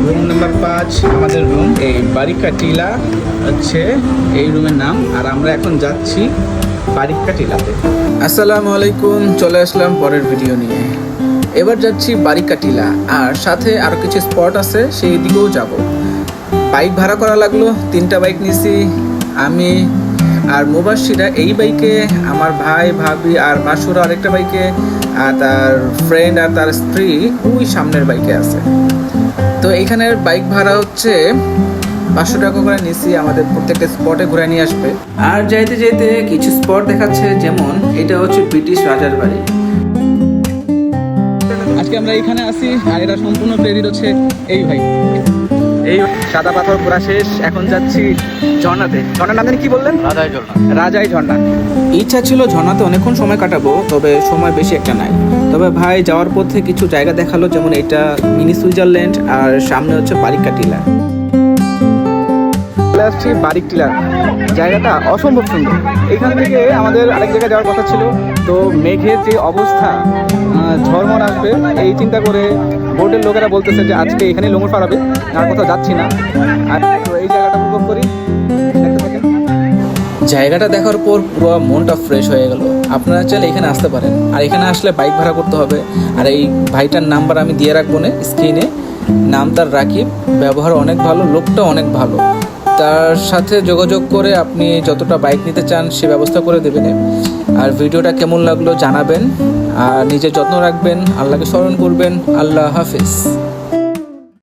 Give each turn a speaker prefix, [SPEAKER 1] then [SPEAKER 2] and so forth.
[SPEAKER 1] Room number 5 আমাদের room. এই বারিকা টিলা হচ্ছে এই রুমের নাম, আর আমরা এখন যাচ্ছি বারিকা টিলাতে। আসসালামু আলাইকুম, চলে আসলাম পরের ভিডিও নিয়ে। এবার যাচ্ছি বারিকা টিলা, আর সাথে আরও কিছু স্পট আছে, সেই দিকেও যাব। বাইক ভাড়া করা লাগলো, 3টা বাইক নিয়েছি আমি আর মুবাশিরা এই বাইকে, আমার ভাই ভাবি আর মাসুরা আরেকটা বাইকে, আর তার ফ্রেন্ড আর তার স্ত্রী ওই সামনের বাইকে আছে। তো এইখানের বাইক ভাড়া হচ্ছে 500 টাকা করে নিছি, আমাদের প্রত্যেকটা স্পটে ঘুরে নিয়ে আসবে। আর যাইতে যাইতে কিছু স্পট দেখাচ্ছে, যেমন এটা হচ্ছে ব্রিটিশ রাজার বাড়ি। আজকে আমরা এখানে আছি, আর এটা সম্পূর্ণ প্রেরিত হচ্ছে এই ভাই। এই সাদা পাথর ঘোরা শেষ, এখন যাচ্ছি ঝর্ণাতে। ঝর্ণার নাম কি বললেন? রাজাই ঝর্ণা। ইচ্ছা ছিল ঝর্ণাতে অনেকক্ষণ সময় কাটাবো, তবে সময় বেশি একটা নাই। তবে ভাই যাওয়ার পথে কিছু জায়গা দেখালো, যেমন এটা মিনি সুইজারল্যান্ড, আর সামনে হচ্ছে বারিকা টিলা। চলে আসছি বারিক টিলা, জায়গাটা অসম্ভব সুন্দর। এইখান থেকে আমাদের আরেক জায়গায় যাওয়ার কথা ছিল, তো মেঘের যে অবস্থা, ঝড়মড় আসবে এই চিন্তা করে বোটের লোকেরা বলতেছে যে আজকে এখানে লঙ্গর পাড়াবে, আর কোথাও যাচ্ছি না। আর তো এই জায়গাটা উপভোগ করি। জায়গাটা দেখার পর পুরো মনটা ফ্রেশ হয়ে গেল। আপনারা চাইলে এখানে আসতে পারেন, আর এখানে আসলে বাইক ভাড়া করতে হবে। আর এই ভাইটার নাম্বার আমি দিয়ে রাখবো না স্ক্রিনে, নাম তার রাকিব, ব্যবহার অনেক ভালো, লোকটা অনেক ভালো। তার সাথে যোগাযোগ করে আপনি যতটা বাইক নিতে চান সে ব্যবস্থা করে দেবেন। আর ভিডিওটা কেমন লাগলো জানাবেন, আর নিজের যত্ন রাখবেন, আল্লাহকে স্মরণ করবেন। আল্লাহ হাফেজ।